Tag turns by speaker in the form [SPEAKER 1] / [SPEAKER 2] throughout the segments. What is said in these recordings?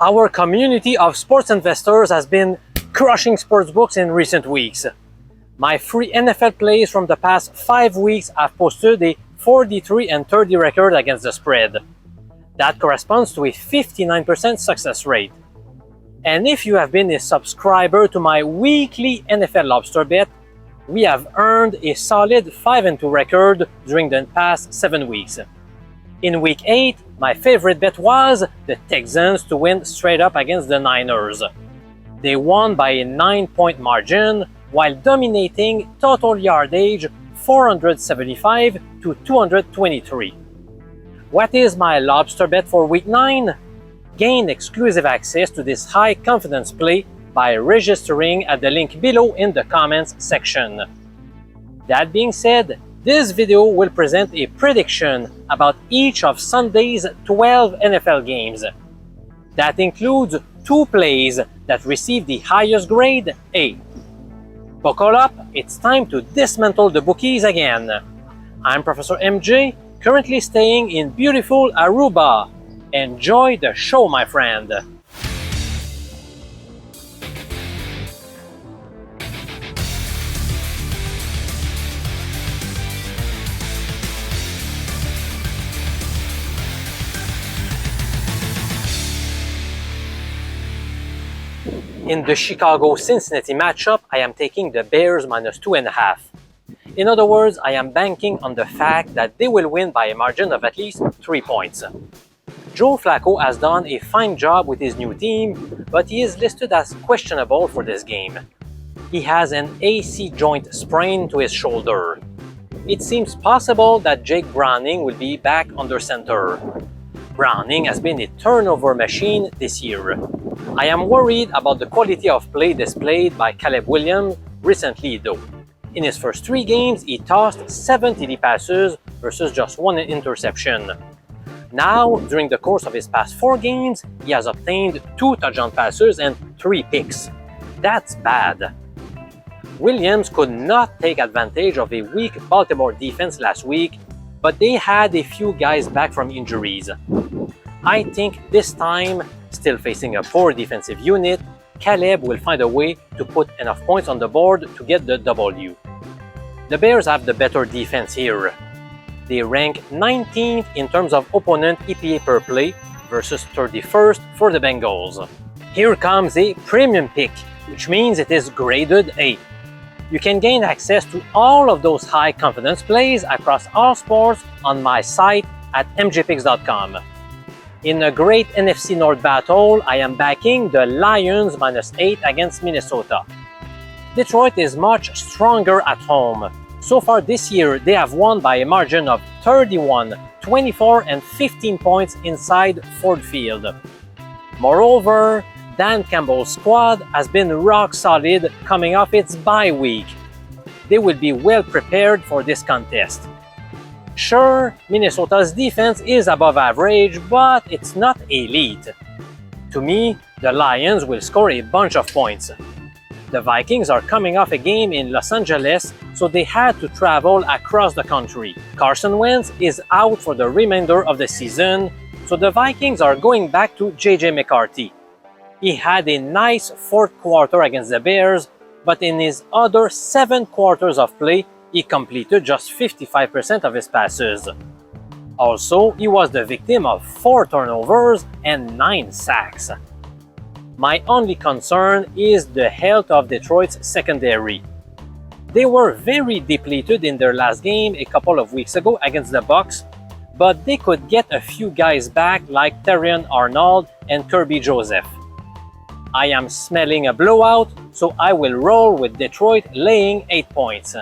[SPEAKER 1] Our community of sports investors has been crushing sportsbooks in recent weeks. My free NFL plays from the past 5 weeks have posted a 43-30 record against the spread. That corresponds to a 59% success rate. And if you have been a subscriber to my weekly NFL Lobster bet, we have earned a solid 5-2 record during the past 7 weeks. In Week 8, my favorite bet was the Texans to win straight up against the Niners. They won by a 9-point margin while dominating total yardage 475 to 223. What is my Lobster bet for Week 9? Gain exclusive access to this high confidence play by registering at the link below in the comments section. That being said, this video will present a prediction about each of Sunday's 12 NFL games. That includes 2 plays that receive the highest grade, A. Buckle up, it's time to dismantle the bookies again. I'm Professor MJ, currently staying in beautiful Aruba. Enjoy the show, my friend. In the Chicago-Cincinnati matchup, I am taking the Bears minus 2.5. In other words, I am banking on the fact that they will win by a margin of at least 3 points. Joe Flacco has done a fine job with his new team, but he is listed as questionable for this game. He has an AC joint sprain to his shoulder. It seems possible that Jake Browning will be back under center. Browning has been a turnover machine this year. I am worried about the quality of play displayed by Caleb Williams recently though. In his first 3 games, he tossed 7 TD passes versus just 1 interception. Now, during the course of his past 4 games, he has obtained 2 touchdown passes and 3 picks. That's bad. Williams could not take advantage of a weak Baltimore defense last week, but they had a few guys back from injuries. I think this time, still facing a poor defensive unit, Caleb will find a way to put enough points on the board to get the W. The Bears have the better defense here. They rank 19th in terms of opponent EPA per play versus 31st for the Bengals. Here comes a premium pick, which means it is graded A. You can gain access to all of those high confidence plays across all sports on my site at mjpicks.com. In a great NFC North battle, I am backing the Lions minus 8 against Minnesota. Detroit is much stronger at home. So far this year, they have won by a margin of 31, 24, and 15 points inside Ford Field. Moreover, Dan Campbell's squad has been rock solid coming off its bye week. They will be well prepared for this contest. Sure, Minnesota's defense is above average, but it's not elite. To me, the Lions will score a bunch of points. The Vikings are coming off a game in Los Angeles, so they had to travel across the country. Carson Wentz is out for the remainder of the season, so the Vikings are going back to JJ McCarthy. He had a nice 4th quarter against the Bears, but in his other 7 quarters of play, he completed just 55% of his passes. Also, he was the victim of 4 turnovers and 9 sacks. My only concern is the health of Detroit's secondary. They were very depleted in their last game a couple of weeks ago against the Bucs, but they could get a few guys back like Terrion Arnold and Kirby Joseph. I am smelling a blowout, so I will roll with Detroit laying 8 points.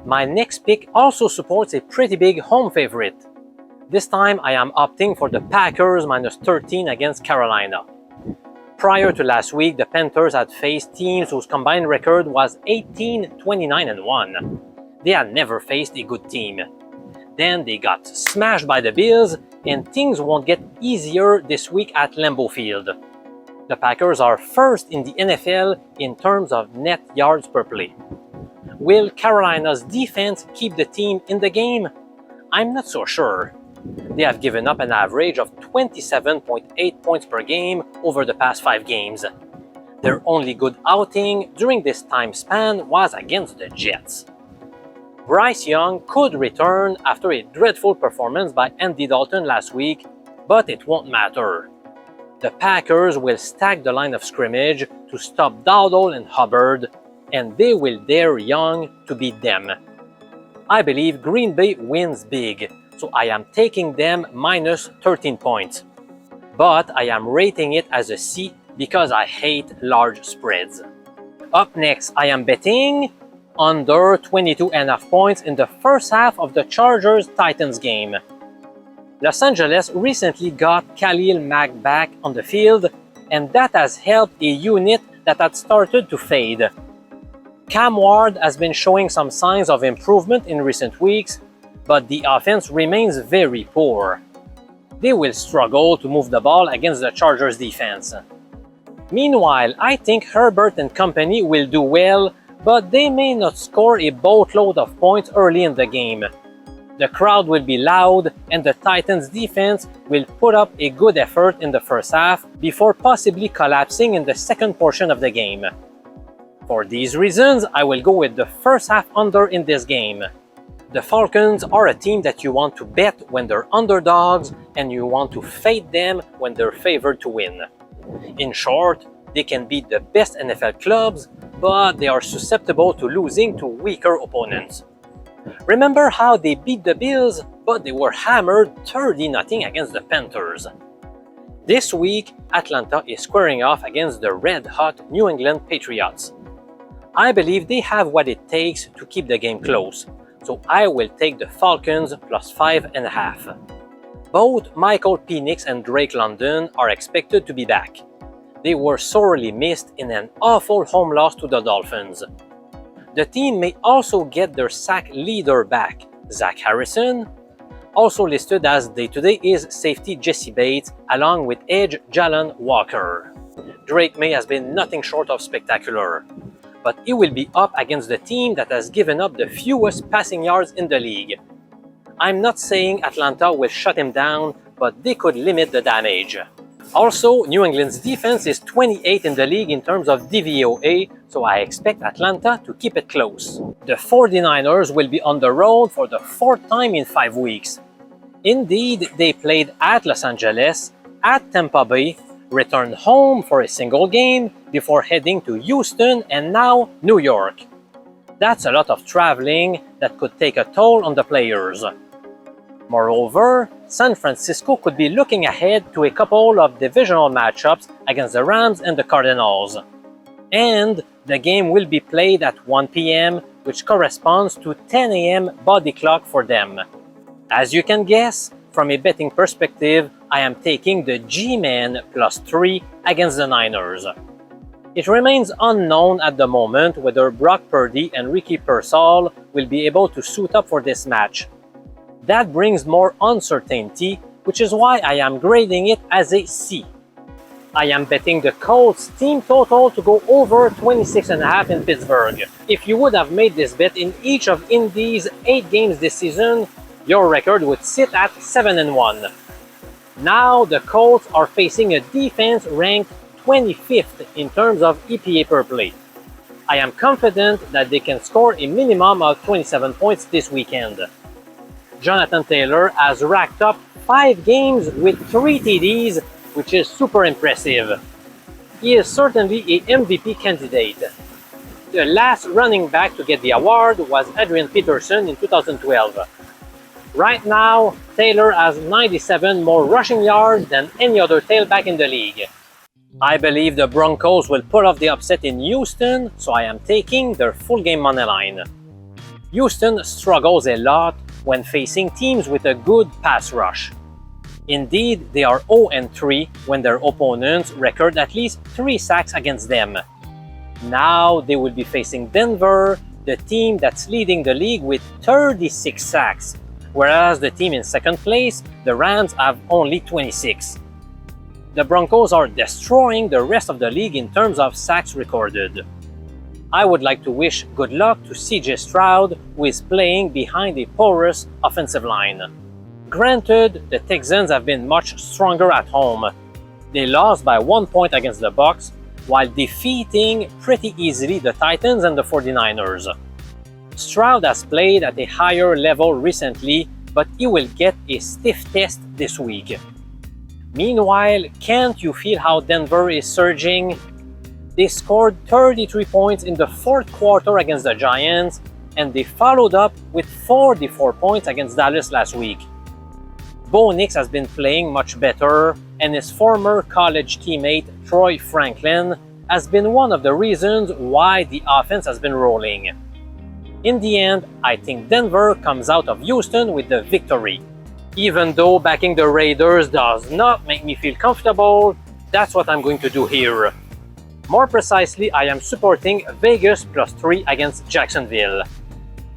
[SPEAKER 1] My next pick also supports a pretty big home favorite. This time I am opting for the Packers minus 13 against Carolina. Prior to last week, the Panthers had faced teams whose combined record was 18, 29, and 1. They had never faced a good team. Then they got smashed by the Bills, and things won't get easier this week at Lambeau Field. The Packers are first in the NFL in terms of net yards per play. Will Carolina's defense keep the team in the game? I'm not so sure. They have given up an average of 27.8 points per game over the past 5 games. Their only good outing during this time span was against the Jets. Bryce Young could return after a dreadful performance by Andy Dalton last week, but it won't matter. The Packers will stack the line of scrimmage to stop Dowdle and Hubbard, and they will dare Young to beat them. I believe Green Bay wins big, so I am taking them minus 13 points. But I am rating it as a C because I hate large spreads. Up next, I am betting under 22.5 points in the first half of the Chargers-Titans game. Los Angeles recently got Khalil Mack back on the field, and that has helped a unit that had started to fade. Cam Ward has been showing some signs of improvement in recent weeks, but the offense remains very poor. They will struggle to move the ball against the Chargers defense. Meanwhile, I think Herbert and company will do well, but they may not score a boatload of points early in the game. The crowd will be loud, and the Titans defense will put up a good effort in the first half before possibly collapsing in the second portion of the game. For these reasons, I will go with the first half under in this game. The Falcons are a team that you want to bet when they're underdogs, and you want to fade them when they're favored to win. In short, they can beat the best NFL clubs, but they are susceptible to losing to weaker opponents. Remember how they beat the Bills, but they were hammered 30-0 against the Panthers. This week, Atlanta is squaring off against the red-hot New England Patriots. I believe they have what it takes to keep the game close, so I will take the Falcons plus 5.5. Both Michael Penix and Drake London are expected to be back. They were sorely missed in an awful home loss to the Dolphins. The team may also get their sack leader back, Zach Harrison. Also listed as day-to-day is safety Jesse Bates along with edge Jalen Walker. Drake May has been nothing short of spectacular, but he will be up against the team that has given up the fewest passing yards in the league. I'm not saying Atlanta will shut him down, but they could limit the damage. Also, New England's defense is 28th in the league in terms of DVOA, so I expect Atlanta to keep it close. The 49ers will be on the road for the 4th time in 5 weeks. Indeed, they played at Los Angeles, at Tampa Bay, returned home for a single game before heading to Houston and now New York. That's a lot of traveling that could take a toll on the players. Moreover, San Francisco could be looking ahead to a couple of divisional matchups against the Rams and the Cardinals. And the game will be played at 1 p.m., which corresponds to 10 a.m. body clock for them. As you can guess, from a betting perspective, I am taking the G-Man plus 3 against the Niners. It remains unknown at the moment whether Brock Purdy and Ricky Pearsall will be able to suit up for this match. That brings more uncertainty, which is why I am grading it as a C. I am betting the Colts team total to go over 26.5 in Pittsburgh. If you would have made this bet in each of Indy's 8 games this season, your record would sit at 7-1. Now the Colts are facing a defense ranked 25th in terms of EPA per play. I am confident that they can score a minimum of 27 points this weekend. Jonathan Taylor has racked up 5 games with 3 TDs, which is super impressive. He is certainly a MVP candidate. The last running back to get the award was Adrian Peterson in 2012. Right now, Taylor has 97 more rushing yards than any other tailback in the league. I believe the Broncos will pull off the upset in Houston, so I am taking their full game money line. Houston struggles a lot when facing teams with a good pass rush. Indeed, they are 0-3 when their opponents record at least 3 sacks against them. Now they will be facing Denver, the team that's leading the league with 36 sacks, whereas the team in second place, the Rams, have only 26. The Broncos are destroying the rest of the league in terms of sacks recorded. I would like to wish good luck to CJ Stroud, who is playing behind a porous offensive line. Granted, the Texans have been much stronger at home. They lost by 1 point against the Bucs, while defeating pretty easily the Titans and the 49ers. Stroud has played at a higher level recently, but he will get a stiff test this week. Meanwhile, can't you feel how Denver is surging? They scored 33 points in the fourth quarter against the Giants, and they followed up with 44 points against Dallas last week. Bo Nix has been playing much better, and his former college teammate Troy Franklin has been one of the reasons why the offense has been rolling. In the end, I think Denver comes out of Houston with the victory. Even though backing the Raiders does not make me feel comfortable, that's what I'm going to do here. More precisely, I am supporting Vegas +3 against Jacksonville.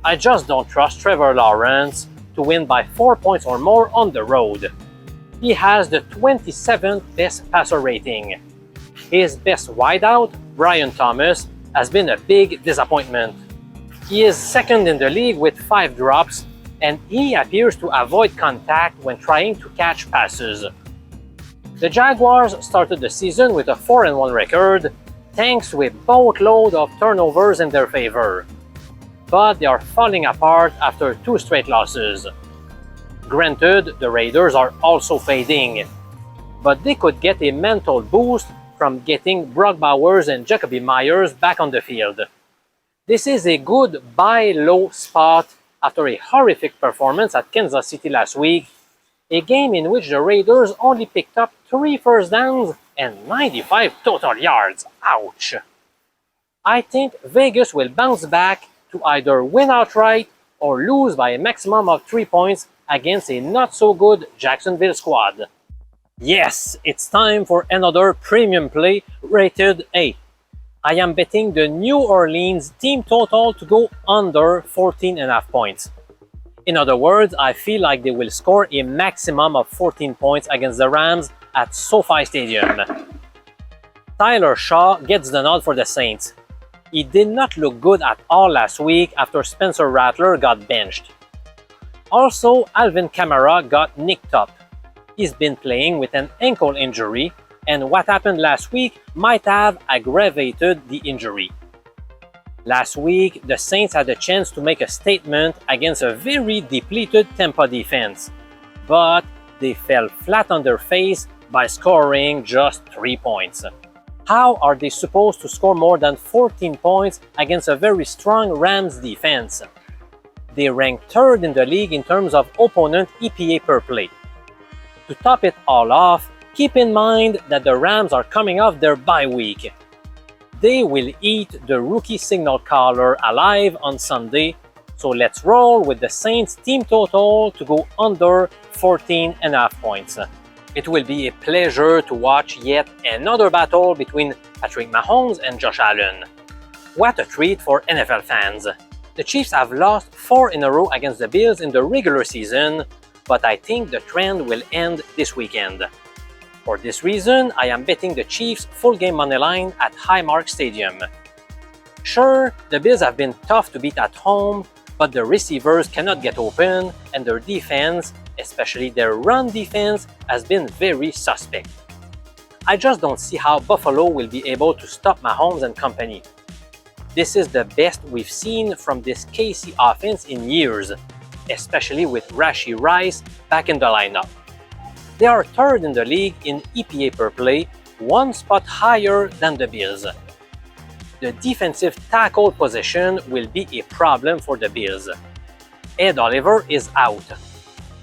[SPEAKER 1] I just don't trust Trevor Lawrence to win by 4 points or more on the road. He has the 27th best passer rating. His best wideout, Brian Thomas, has been a big disappointment. He is second in the league with 5 drops, and he appears to avoid contact when trying to catch passes. The Jaguars started the season with a 4-1 record, thanks to a boatload of turnovers in their favor. But they are falling apart after 2 straight losses. Granted, the Raiders are also fading, but they could get a mental boost from getting Brock Bowers and Jacoby Myers back on the field. This is a good buy low spot after a horrific performance at Kansas City last week, a game in which the Raiders only picked up 3 first downs and 95 total yards. Ouch! I think Vegas will bounce back to either win outright or lose by a maximum of 3 points against a not-so-good Jacksonville squad. Yes, it's time for another premium play rated A. I am betting the New Orleans team total to go under 14.5 points. In other words, I feel like they will score a maximum of 14 points against the Rams at SoFi Stadium. Tyler Shaw gets the nod for the Saints. He did not look good at all last week after Spencer Rattler got benched. Also, Alvin Kamara got nicked up. He's been playing with an ankle injury, and what happened last week might have aggravated the injury. Last week, the Saints had a chance to make a statement against a very depleted Tampa defense, but they fell flat on their face by scoring just 3 points. How are they supposed to score more than 14 points against a very strong Rams defense? They rank 3rd in the league in terms of opponent EPA per play. To top it all off, keep in mind that the Rams are coming off their bye week. They will eat the rookie signal caller alive on Sunday, so let's roll with the Saints team total to go under 14.5 points. It will be a pleasure to watch yet another battle between Patrick Mahomes and Josh Allen. What a treat for NFL fans! The Chiefs have lost 4 in a row against the Bills in the regular season, but I think the trend will end this weekend. For this reason, I am betting the Chiefs full game moneyline at Highmark Stadium. Sure, the Bills have been tough to beat at home, but the receivers cannot get open, and their defense, especially their run defense, has been very suspect. I just don't see how Buffalo will be able to stop Mahomes and company. This is the best we've seen from this KC offense in years, especially with Rashee Rice back in the lineup. They are 3rd in the league in EPA per play, 1 spot higher than the Bills. The defensive tackle position will be a problem for the Bills. Ed Oliver is out.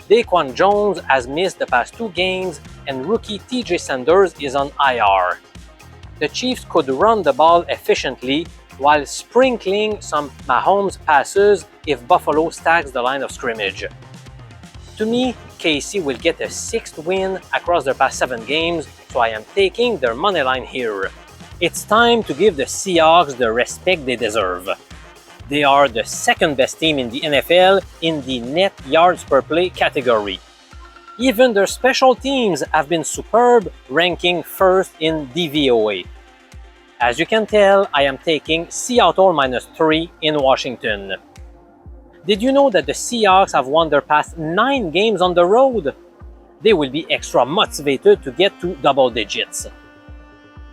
[SPEAKER 1] Daquan Jones has missed the past 2 games, and rookie TJ Sanders is on IR. The Chiefs could run the ball efficiently while sprinkling some Mahomes passes if Buffalo stacks the line of scrimmage. To me, KC will get a 6th win across their past 7 games, so I am taking their money line here. It's time to give the Seahawks the respect they deserve. They are the 2nd best team in the NFL in the net yards per play category. Even their special teams have been superb, ranking 1st in DVOA. As you can tell, I am taking Seattle -3 in Washington. Did you know that the Seahawks have won their past 9 games on the road? They will be extra motivated to get to double digits.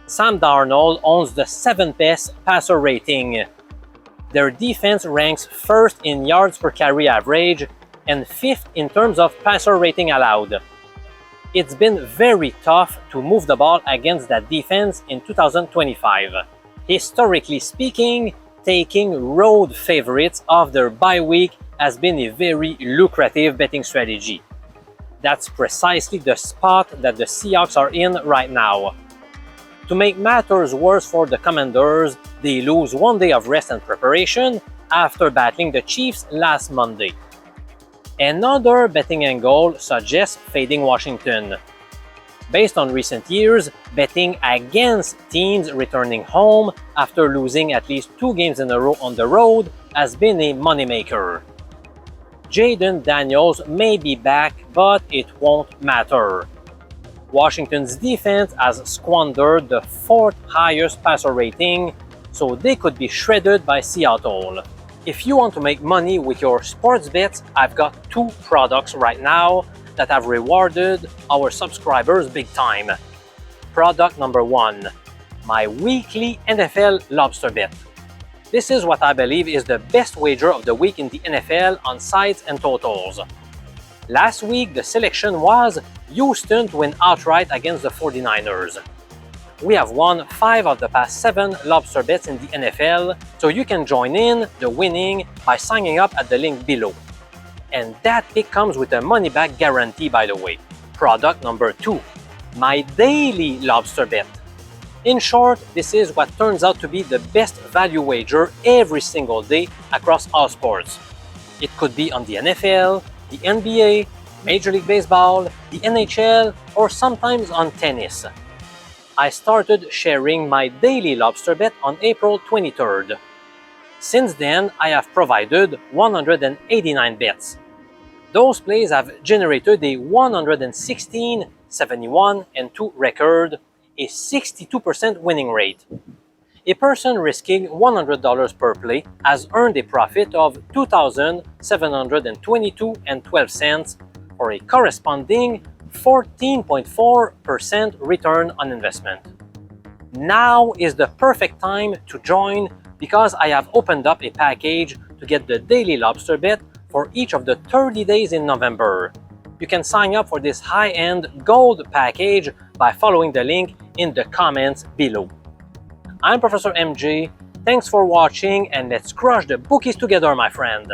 [SPEAKER 1] Sam Darnold owns the 7th best passer rating. Their defense ranks 1st in yards per carry average and 5th in terms of passer rating allowed. It's been very tough to move the ball against that defense in 2025. Historically speaking, taking road favorites off their bye week has been a very lucrative betting strategy. That's precisely the spot that the Seahawks are in right now. To make matters worse for the Commanders, they lose 1 day of rest and preparation after battling the Chiefs last Monday. Another betting angle suggests fading Washington. Based on recent years, betting against teams returning home after losing at least 2 games in a row on the road has been a moneymaker. Jaden Daniels may be back, but it won't matter. Washington's defense has squandered the 4th highest passer rating, so they could be shredded by Seattle. If you want to make money with your sports bets, I've got 2 products right now that have rewarded our subscribers big time. Product number 1, my weekly NFL lobster bet. This is what I believe is the best wager of the week in the NFL on sides and totals. Last week, the selection was Houston to win outright against the 49ers. We have won 5 of the past 7 lobster bets in the NFL, so you can join in the winning by signing up at the link below. And that pick comes with a money-back guarantee, by the way. Product number 2, my daily lobster bet. In short, this is what turns out to be the best value wager every single day across all sports. It could be on the NFL, the NBA, Major League Baseball, the NHL, or sometimes on tennis. I started sharing my daily lobster bet on April 23rd. Since then, I have provided 189 bets. Those plays have generated a 116, 71, and 2 record, a 62% winning rate. A person risking $100 per play has earned a profit of $2,722.12 for a corresponding 14.4% return on investment. Now is the perfect time to join because I have opened up a package to get the daily lobster bet for each of the 30 days in November. You can sign up for this high-end gold package by following the link in the comments below. I'm Professor MJ. Thanks for watching and let's crush the bookies together, my friend.